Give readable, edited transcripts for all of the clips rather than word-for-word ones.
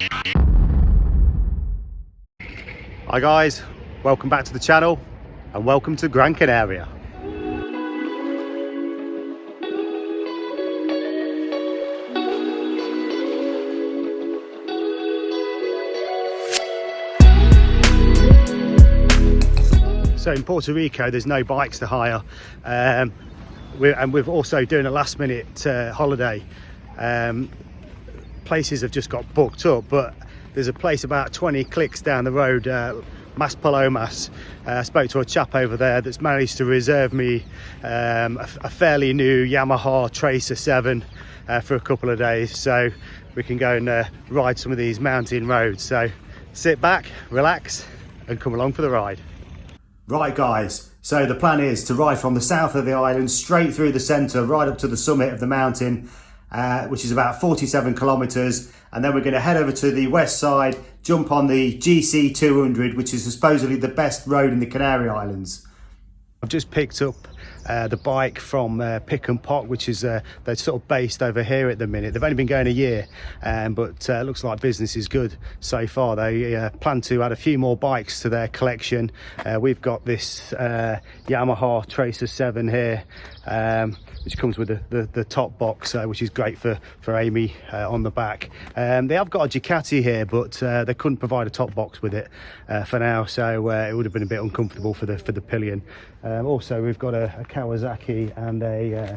Hi guys, welcome back to the channel and welcome to Gran Canaria. So in Puerto Rico there's no bikes to hire, and we're also doing a last minute holiday. Places have just got booked up, but there's a place about 20 clicks down the road, Mas Palomas. I spoke to a chap over there that's managed to reserve me a fairly new Yamaha Tracer 7 for a couple of days, so we can go and ride some of these mountain roads. So sit back, relax and come along for the ride. Right guys, so the plan is to ride from the south of the island straight through the centre right up to the summit of the mountain, which is about 47 kilometres, and then we're going to head over to the west side, jump on the GC 200, which is supposedly the best road in the Canary Islands. I've just picked up the bike from Pick and Pock, which is they're sort of based over here at the minute. They've only been going a year, but looks like business is good so far. They plan to add a few more bikes to their collection. We've got this Yamaha Tracer 7 here, which comes with the top box, which is great for Amy on the back. They have got a Ducati here, but they couldn't provide a top box with it for now, so it would have been a bit uncomfortable for the pillion. Also, we've got a Kawasaki and a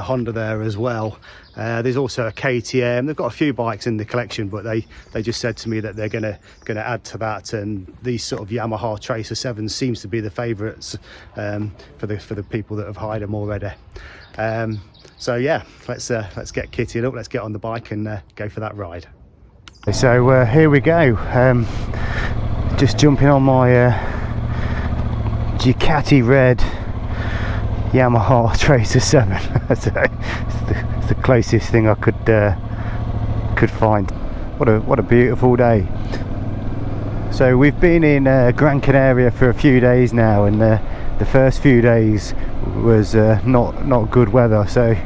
Honda there as well. There's also a KTM. They've got a few bikes in the collection, but they just said to me that they're gonna add to that, and these sort of Yamaha Tracer 7s seems to be the favourites for the people that have hired them already. So yeah, let's get kitted up, let's get on the bike and go for that ride. So here we go, just jumping on my Ducati red Yamaha Tracer 7. It's the closest thing I could find. What a beautiful day. So we've been in Gran Canaria for a few days now, and the first few days was not good weather. So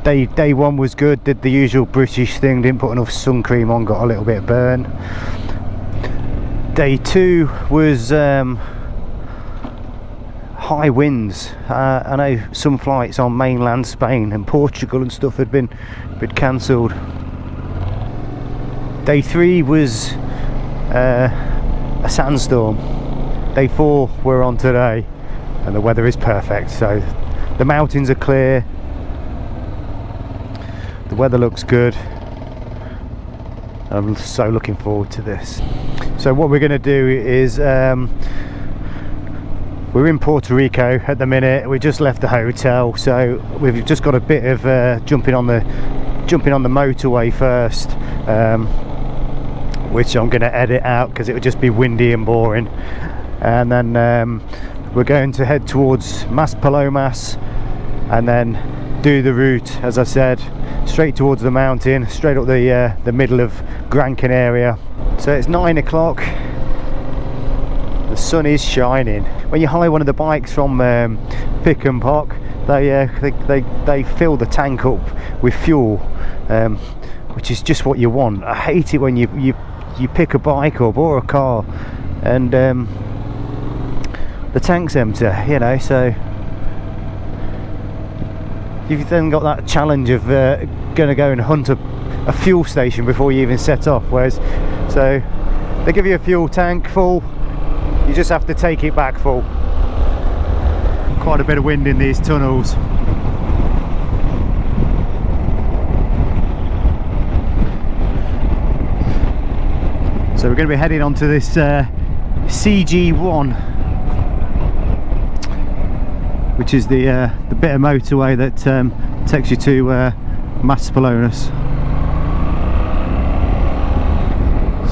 day one was good, did the usual British thing, didn't put enough sun cream on, got a little bit burned. Day two was high winds. I know some flights on mainland Spain and Portugal and stuff had been cancelled. Day three was a sandstorm. Day four we're on today, and the weather is perfect. So the mountains are clear, the weather looks good. I'm so looking forward to this. So what we're going to do is we're in Puerto Rico at the minute. We just left the hotel, so we've just got a bit of jumping on the motorway first, which I'm going to edit out because it would just be windy and boring. And then we're going to head towards Mas Palomas and then do the route, as I said, straight towards the mountain, straight up the middle of Gran Canaria. So it's 9 o'clock. The sun is shining. When you hire one of the bikes from Pick and Pock, they fill the tank up with fuel, which is just what you want. I hate it when you pick a bike up or a car and the tank's empty, you know. So you've then got that challenge of going to go and hunt a fuel station before you even set off. Whereas, so they give you a fuel tank full, you just have to take it back full. Quite a bit of wind in these tunnels. So we're going to be heading on to this CG1, which is the bit of motorway that takes you to Mas Palomas.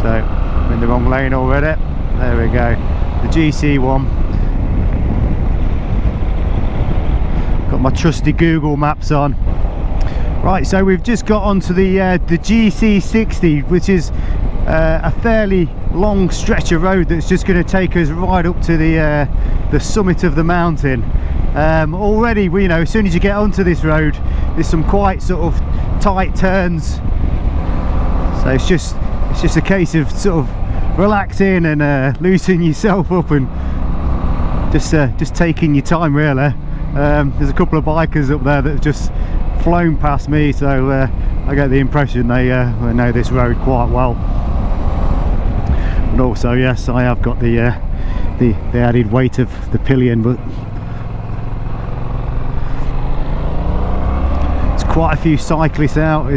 So I'm in the wrong lane already. There we go, the GC1. Got my trusty Google Maps on. Right, so we've just got onto the GC60, which is a fairly long stretch of road that's just going to take us right up to the summit of the mountain. Already, you know, as soon as you get onto this road, there's some quite sort of tight turns. So it's just it's just a case of sort of relaxing and loosening yourself up and just taking your time, really. There's a couple of bikers up there that have just flown past me, so I get the impression they know this road quite well. And also, yes, I have got the added weight of the pillion, but there's quite a few cyclists out.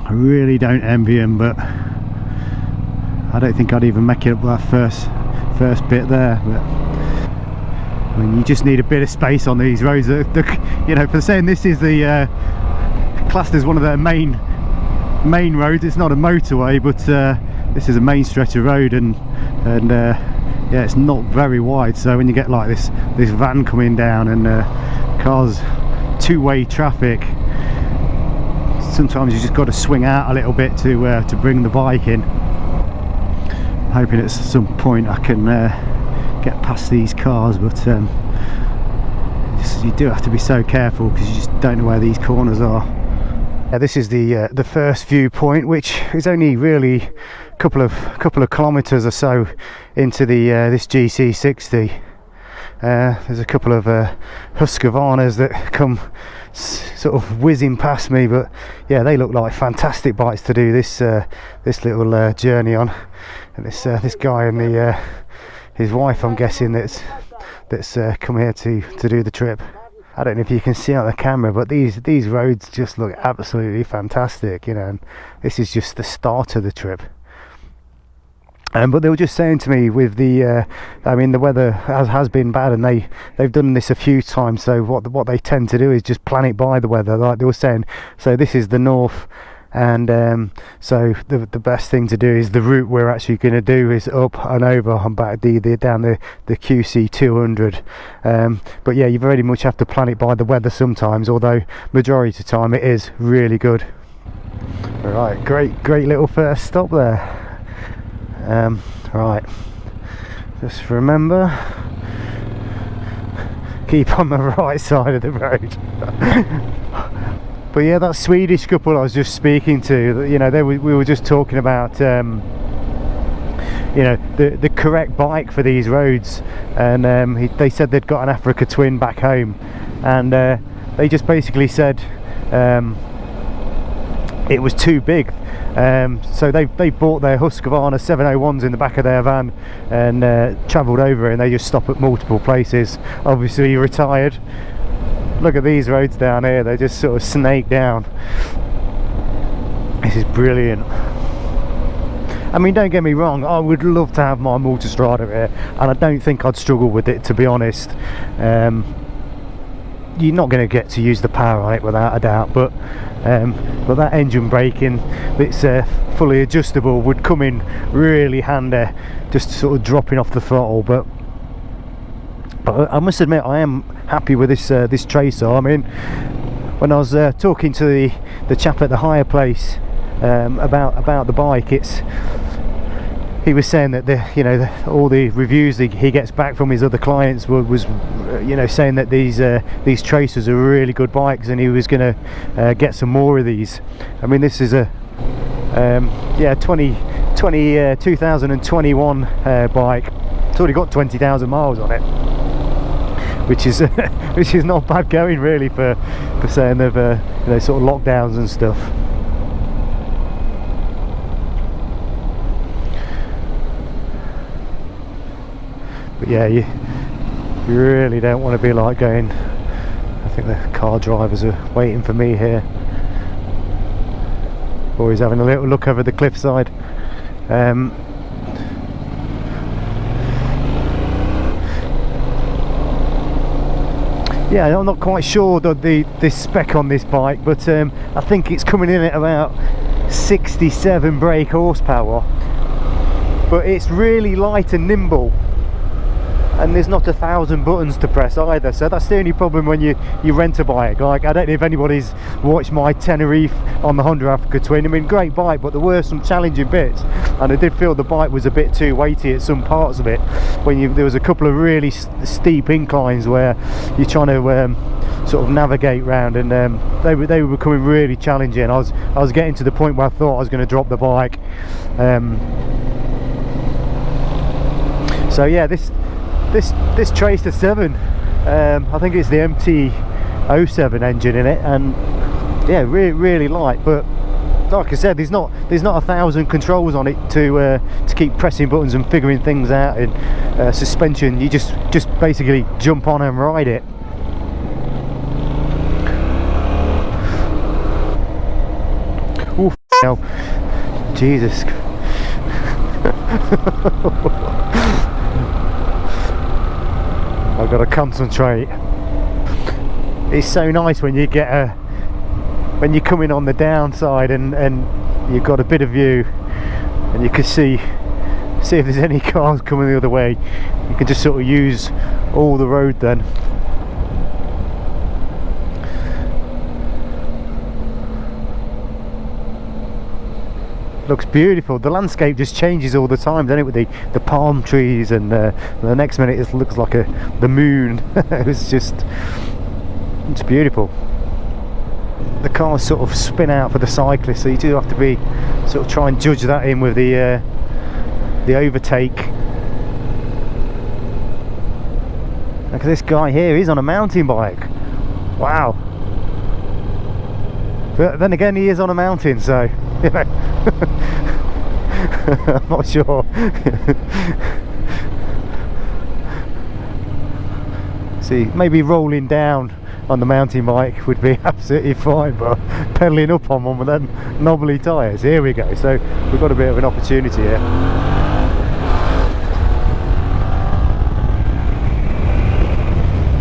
I really don't envy them, but I don't think I'd even make it up that first bit there. But I mean, you just need a bit of space on these roads. You know, for saying this is the classed as one of their main roads. It's not a motorway, but this is a main stretch of road, and yeah, it's not very wide. So when you get like this van coming down and cars, two-way traffic, sometimes you just got to swing out a little bit to bring the bike in. Hoping at some point I can get past these cars, but you do have to be so careful because you just don't know where these corners are. This is the first viewpoint, which is only really a couple of kilometres or so into the this GC60. There's a couple of Husqvarnas that come sort of whizzing past me, but yeah, they look like fantastic bikes to do this little journey on. And this guy and his wife, I'm guessing, that's come here to do the trip. I don't know if you can see on the camera, but these roads just look absolutely fantastic, you know. And this is just the start of the trip. But they were just saying to me, with the I mean, the weather has been bad, and they've done this a few times. So what they tend to do is just plan it by the weather, like they were saying. So this is the north, and so the best thing to do is the route we're actually going to do is up and over and back down the QC 200. But yeah, you very much have to plan it by the weather sometimes, although majority of the time it is really good. Right, great little first stop there. Right, just remember, keep on the right side of the road. But yeah, that Swedish couple I was just speaking to, you know, we were just talking about you know, the correct bike for these roads, and they said they'd got an Africa Twin back home, and they just basically said it was too big. So they bought their Husqvarna 701s in the back of their van and travelled over, and they just stop at multiple places. Obviously retired. Look at these roads down here, they just sort of snake down. This is brilliant. I mean, don't get me wrong, I would love to have my Multistrada here, and I don't think I'd struggle with it, to be honest. You're not going to get to use the power on it without a doubt, but that engine braking that's fully adjustable would come in really handy, just sort of dropping off the throttle. But I must admit, I am happy with this Tracer. I mean, when I was talking to the chap at the hire place about the bike, he was saying that all the reviews he gets back from his other clients was you know, saying that these Tracers are really good bikes, and he was going to get some more of these. I mean, this is a 2021 bike. It's already got 20,000 miles on it, which is not bad going, really, for saying they've you know, sort of lockdowns and stuff. But yeah, you really don't want to be like going. I think the car drivers are waiting for me here, or he's having a little look over the cliffside. Yeah, I'm not quite sure the spec on this bike, but I think it's coming in at about 67 brake horsepower, but it's really light and nimble, and there's not 1,000 buttons to press either. So that's the only problem when you rent a bike. Like, I don't know if anybody's watched my Tenerife on the Honda Africa Twin. I mean, great bike, but there were some challenging bits. and I did feel the bike was a bit too weighty at some parts of it. There was a couple of really steep inclines where you're trying to sort of navigate round, and they were becoming really challenging. I was getting to the point where I thought I was going to drop the bike. So yeah, this Tracer 7, I think it's the MT-07 engine in it, and yeah, really light. But like I said, there's not 1,000 controls on it to keep pressing buttons and figuring things out. In suspension, you just basically jump on and ride it. Oof, no, Jesus. I've got to concentrate. It's so nice when you get when you're coming on the downside and you've got a bit of view, and you can see if there's any cars coming the other way. You can just sort of use all the road then. Looks beautiful. The landscape just changes all the time, doesn't it, with the palm trees, and the next minute it looks like the moon. It's beautiful. The cars sort of spin out for the cyclist, so you do have to be sort of try and judge that in with the overtake. Look at this guy here, he's on a mountain bike. Wow. But then again, he is on a mountain, so you know. I'm not sure. See, maybe rolling down on the mountain bike would be absolutely fine, but pedalling up on one with them knobbly tyres. Here we go. So we've got a bit of an opportunity here.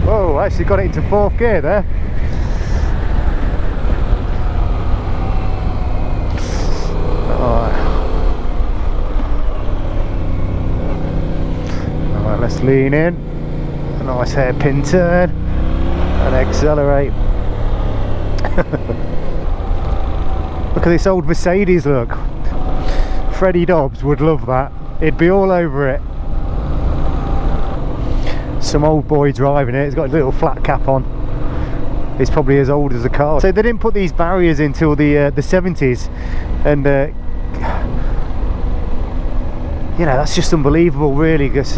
Whoa, actually got it into 4th gear there. Alright, let's lean in. A nice hairpin turn and accelerate. Look at this old Mercedes, look. Freddie Dobbs would love that. He'd be all over it. Some old boy driving it. It's got a little flat cap on. It's probably as old as the car. So they didn't put these barriers until the 70s, and you know, that's just unbelievable, really, because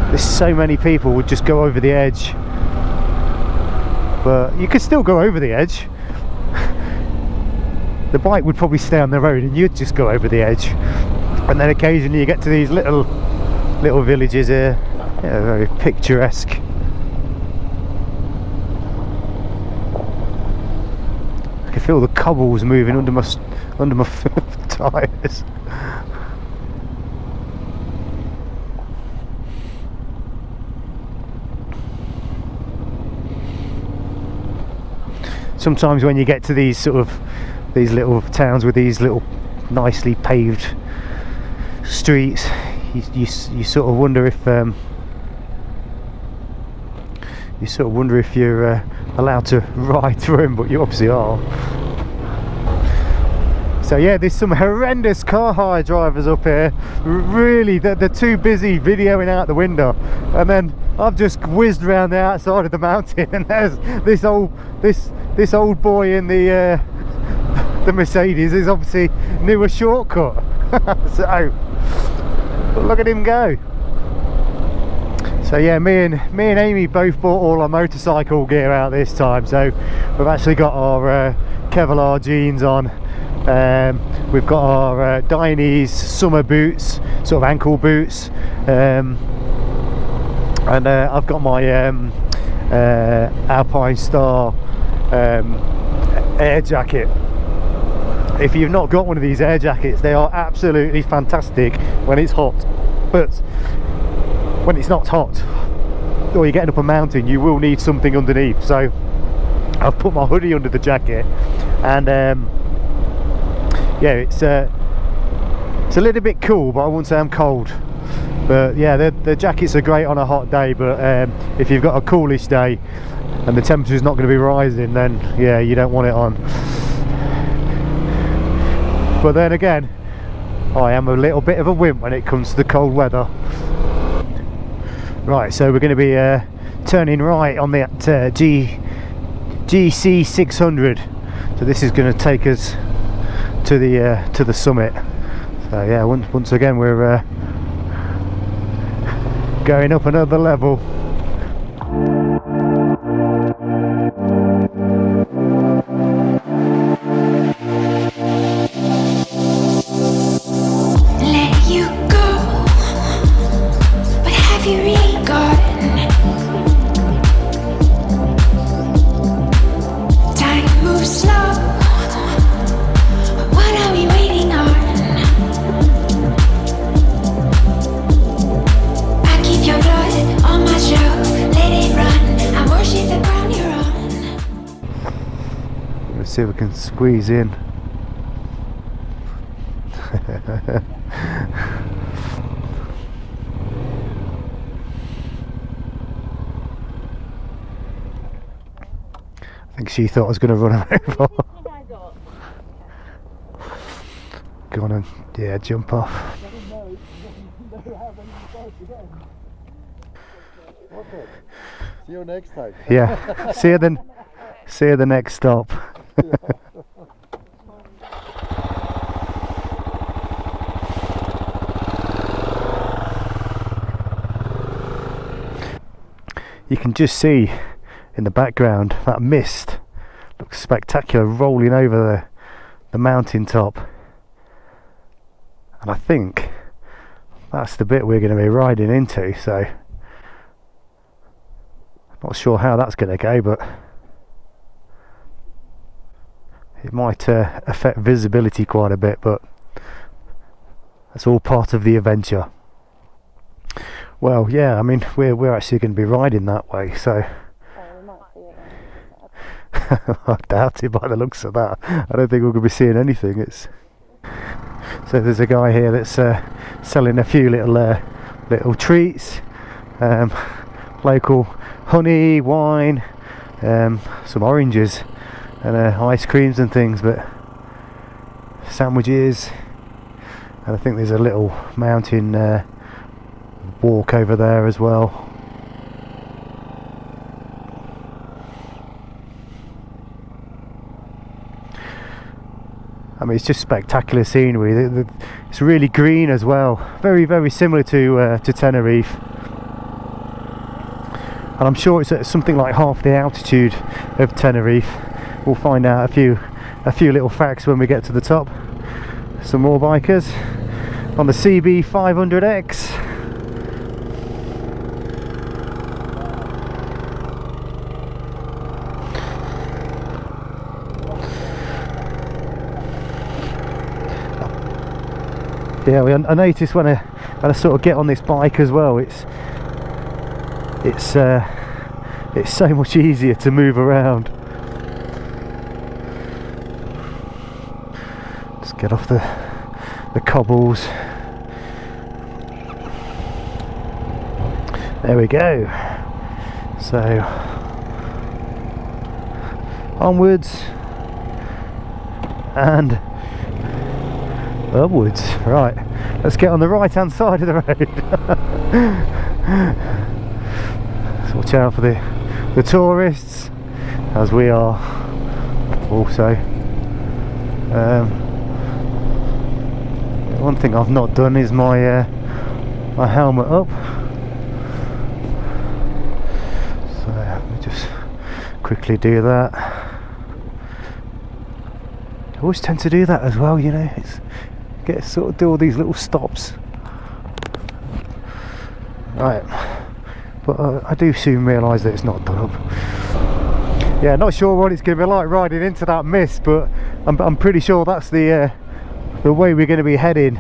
there's so many people would just go over the edge. But you could still go over the edge. The bike would probably stay on the road and you'd just go over the edge. And then occasionally you get to these little villages here. Yeah, very picturesque. I can feel the cobbles moving under my tyres. Sometimes when you get to these these little towns with these little nicely paved streets, you sort of wonder if you're allowed to ride through them, but you obviously are. So yeah, there's some horrendous car hire drivers up here. Really, they're too busy videoing out the window, and then I've just whizzed around the outside of the mountain, and there's this old boy in the Mercedes. Is obviously knew a shortcut. So look at him go. So yeah, me and Amy both bought all our motorcycle gear out this time. So we've actually got our Kevlar jeans on. We've got our Dainese summer boots, sort of ankle boots, and I've got my Alpine Star air jacket. If you've not got one of these air jackets, they are absolutely fantastic when it's hot, but when it's not hot or you're getting up a mountain, you will need something underneath. So I've put my hoodie under the jacket, and yeah, it's a little bit cool, but I wouldn't say I'm cold. But yeah, the jackets are great on a hot day, but if you've got a coolish day and the temperature's not going to be rising, then yeah, you don't want it on. But then again, I am a little bit of a wimp when it comes to the cold weather. Right, so we're going to be turning right on the GC 600. So this is going to take us to the summit. So yeah, once again we're going up another level. Let you go, but have you really gotten? Time moves slow. What are we waiting on? I keep your blood on my shelf, let it run. I worship the ground you're on. Let's see if we can squeeze in. I think she thought I was going to run her over. Go on and, yeah, jump off. Okay. See you next time. Yeah, see you then. See you the next stop. You can just see in the background that mist looks spectacular rolling over the mountain top, and I think that's the bit we're going to be riding into, so not sure how that's going to go, but it might affect visibility quite a bit, but that's all part of the adventure. Well, yeah, I mean, we're actually going to be riding that way, so we might see it. I doubt it by the looks of that. I don't think we're going to be seeing anything. So there's a guy here that's selling a few little treats, local honey, wine, some oranges, and ice creams and things, but sandwiches, and I think there's a little mountain walk over there as well. I mean, it's just spectacular scenery. It's really green as well, very, very similar to Tenerife, and I'm sure it's at something like half the altitude of Tenerife. We'll find out a few little facts when we get to the top. Some more bikers on the CB 500X. Yeah, I noticed when I sort of get on this bike as well, it's so much easier to move around. Just get off the cobbles. There we go. So onwards and upwards. Right, let's get on the right hand side of the road. So watch out for the tourists, as we are also. One thing I've not done is my my helmet up, so let me just quickly do that. I always tend to do that as well, you know. Sort of do all these little stops. Right, but I do soon realise that it's not done up. Yeah, not sure what it's going to be like riding into that mist, but I'm pretty sure that's the way we're going to be heading.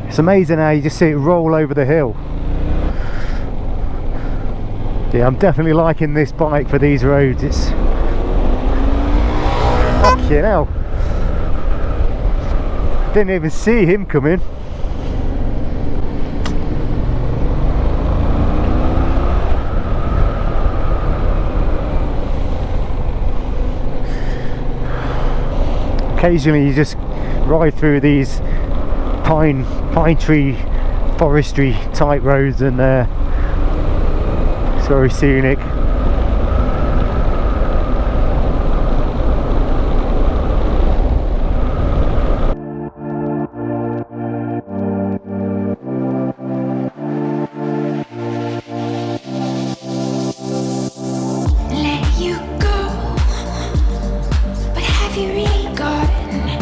It's amazing how you just see it roll over the hill. Yeah, I'm definitely liking this bike for these roads. It's fucking hell. Didn't even see him coming. Occasionally you just ride through these pine tree forestry type roads, and it's very scenic. Let you go, but have you really gotten?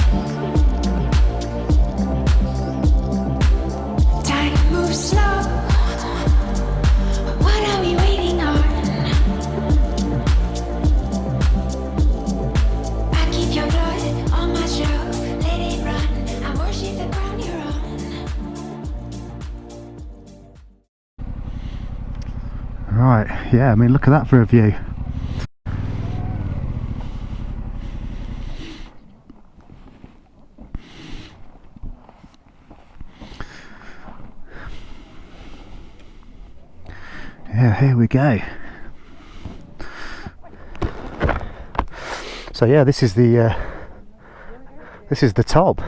Time moves slow. What are we waiting on? I keep your blood on my shelf, let it run. I worship the ground you're on. Right, yeah, I mean, look at that for a view. Yeah, here we go. So yeah, this is the top.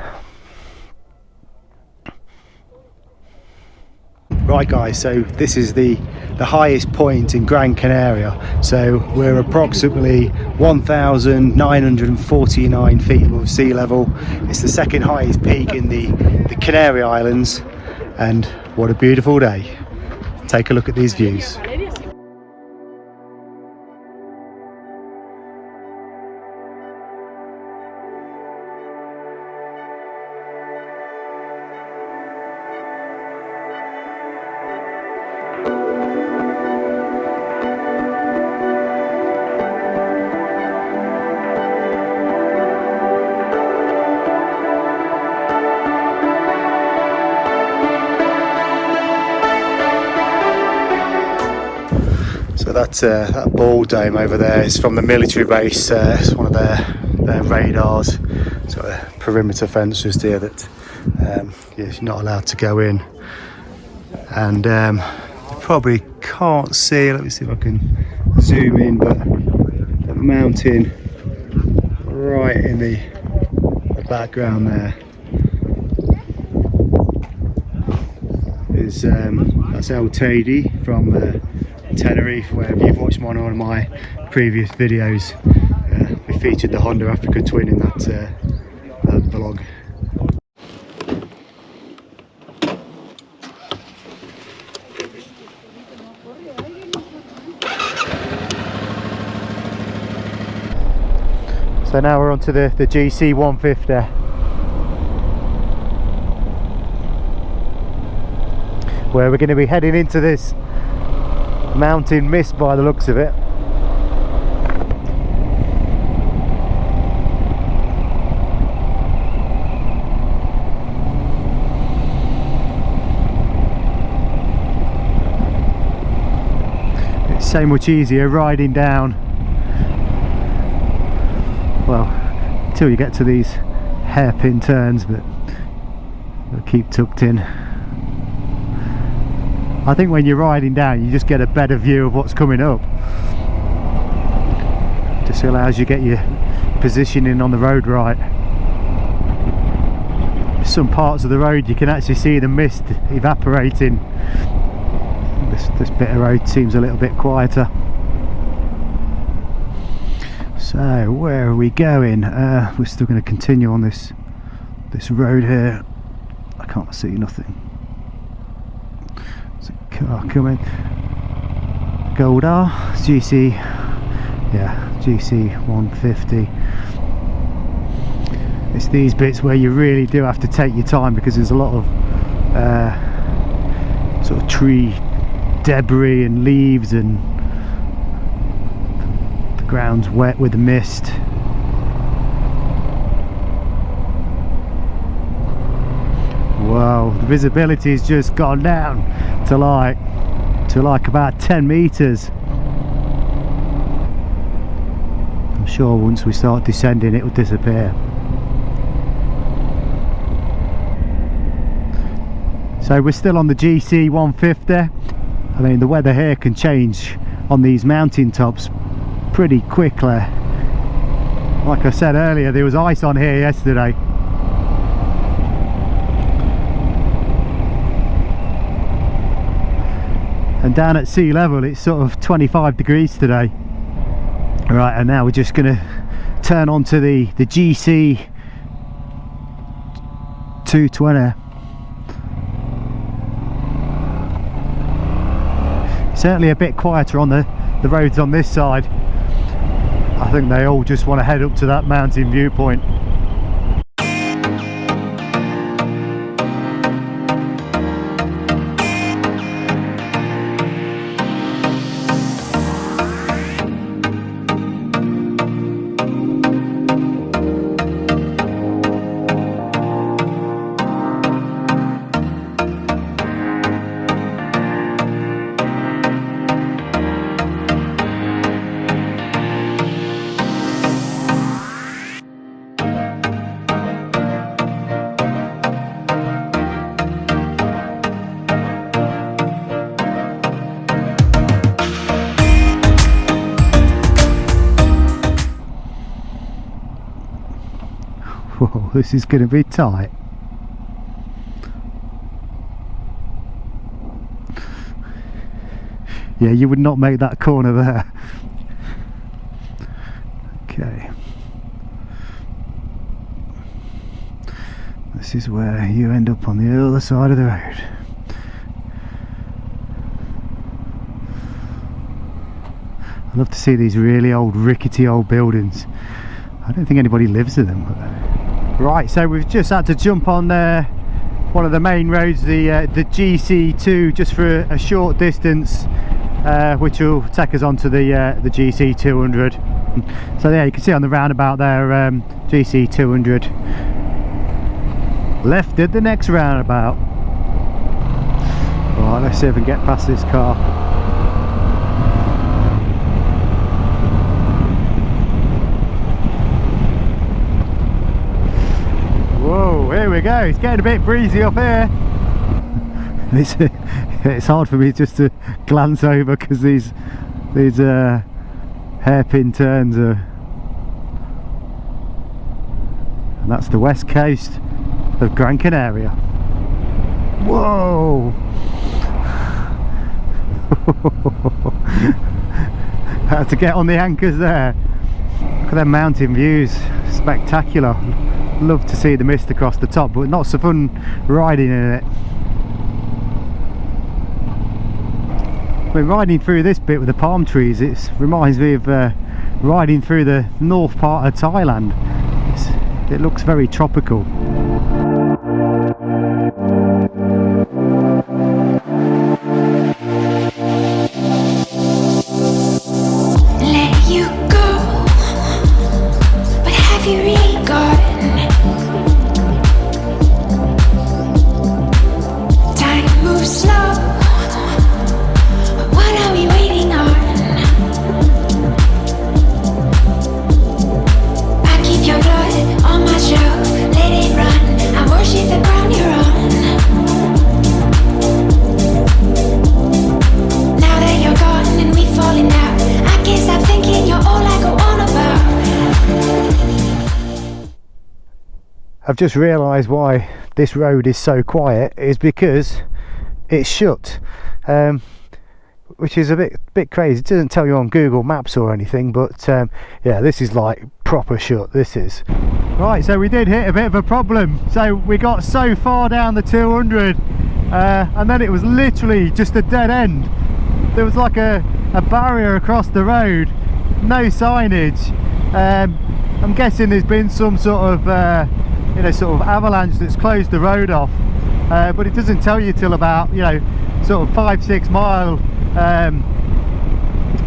Right guys, so this is the highest point in Gran Canaria. So we're approximately 1,949 feet above sea level. It's the second highest peak in the Canary Islands, and what a beautiful day. Take a look at these views. So that ball dome over there is from the military base. It's one of their radars. It's got a perimeter fence just here that you're not allowed to go in. And you probably can't see, let me see if I can zoom in, but the mountain right in the background there is that's El Teide from Tenerife, where you've watched one of my previous videos. We featured the Honda Africa Twin in that vlog. So now we're on to the GC 150. Where we're going to be heading into this mountain mist by the looks of it. It's so much easier riding down, well, until you get to these hairpin turns, but they'll keep tucked in. I think when you're riding down you just get a better view of what's coming up. Just allows you to get your positioning on the road right. Some parts of the road you can actually see the mist evaporating. This bit of road seems a little bit quieter. So where are we going? We're still going to continue on this road here. I can't see nothing. Car coming. Goldar GC, yeah, GC 150. It's these bits where you really do have to take your time, because there's a lot of sort of tree debris and leaves, and the ground's wet with the mist. Wow, the visibility has just gone down to like about 10 meters. I'm sure once we start descending it will disappear. So we're still on the GC 150. I mean, the weather here can change on these mountain tops pretty quickly. Like I said earlier, there was ice on here yesterday. and down at sea level it's sort of 25 degrees today. Right, and now we're just going to turn onto the GC 220. Certainly a bit quieter on the roads on this side. I think they all just want to head up to that mountain viewpoint. Whoa, this is going to be tight. Yeah, you would not make that corner there. Okay. This is where you end up on the other side of the road. I love to see these really old, rickety old buildings. I don't think anybody lives in them. Right, so we've just had to jump on one of the main roads, the GC2, just for a short distance, which will take us onto the GC 200. So yeah, you can see on the roundabout there, GC 200. Left at the next roundabout. Right, let's see if we can get past this car. Whoa, here we go. It's getting a bit breezy up here. It's hard for me just to glance over because these hairpin turns are, and that's the west coast of Gran Canaria. Whoa! Had to get on the anchors there. Look at them mountain views, spectacular. Love to see the mist across the top, but not so fun riding in it. We're riding through this bit with the palm trees. It reminds me of riding through the north part of Thailand. It looks very tropical. Let you go, but have you really gotten? Time moves slow. What are we waiting on? I keep your blood on my shelf, let it run. I worship the ground you're on. Now that you're gone and we've fallen out, I can't stop thinking you're all I go on about. I've just realised why this road is so quiet is because it's shut. Which is a bit crazy. It doesn't tell you on Google Maps or anything, but yeah, this is like proper shut. This is right. So we did hit a bit of a problem. So we got so far down the 200 and then it was literally just a dead end. There was like a barrier across the road, no signage. I'm guessing there's been some sort of sort of avalanche that's closed the road off, but it doesn't tell you till about sort of 5-6 mile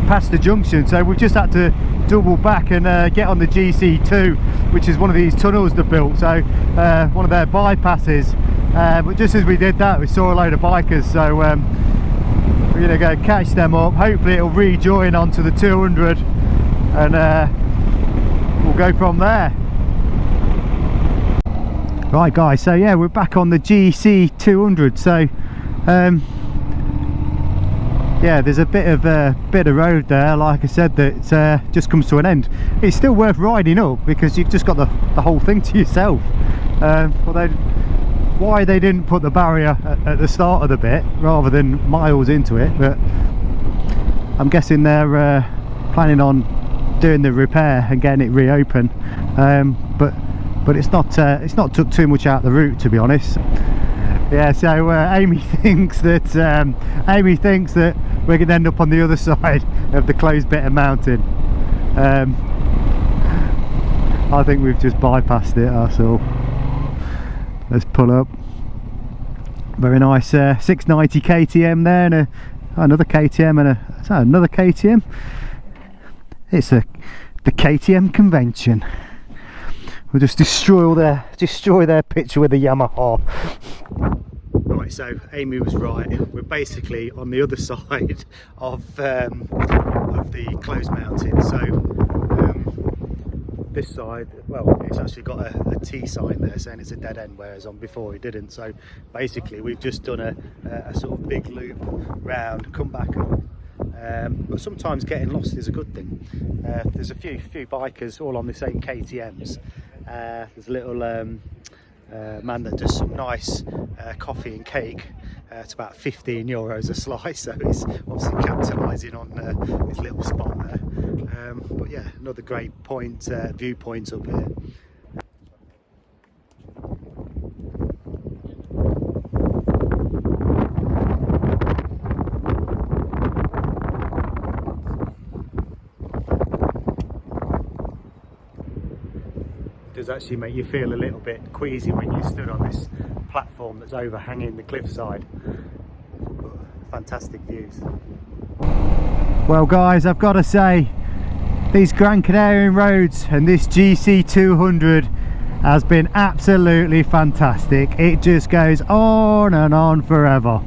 past the junction. So we've just had to double back and get on the GC2, which is one of these tunnels they built, so one of their bypasses, but just as we did that we saw a load of bikers, so we're going to go catch them up. Hopefully it'll rejoin onto the 200 and we'll go from there. Right guys, so yeah, we're back on the GC 200. So yeah, there's a bit of road there, like I said, that just comes to an end. It's still worth riding up because you've just got the whole thing to yourself. Although why they didn't put the barrier at the start of the bit rather than miles into it, but I'm guessing they're planning on doing the repair and getting it reopened. But it's not took too much out of the route, to be honest. Yeah, so Amy thinks that we're going to end up on the other side of the closed bit of mountain. I think we've just bypassed it, that's all. Let's pull up. Very nice 690 KTM there, and another KTM, and another KTM. It's the KTM convention. We'll just destroy their picture with the Yamaha. Right, so Amy was right. We're basically on the other side of the closed mountain. So this side, well, it's actually got a T sign there saying it's a dead end, whereas on before it didn't. So basically we've just done a sort of big loop round, come back up. But sometimes getting lost is a good thing. There's a few bikers all on the same KTMs. There's a little man that does some nice coffee and cake. It's about €15 a slice, so he's obviously capitalising on his little spot there. But yeah, another great viewpoint up here. Does actually make you feel a little bit queasy when you stood on this platform that's overhanging the cliffside. Fantastic views. Well guys, I've got to say, these Gran Canarian roads and this GC200 has been absolutely fantastic. It just goes on and on forever.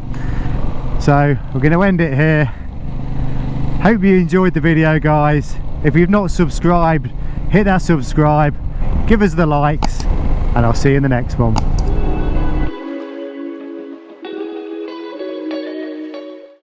So we're going to end it here. Hope you enjoyed the video, guys. If you've not subscribed, hit that subscribe. Give us the likes, and I'll see you in the next one.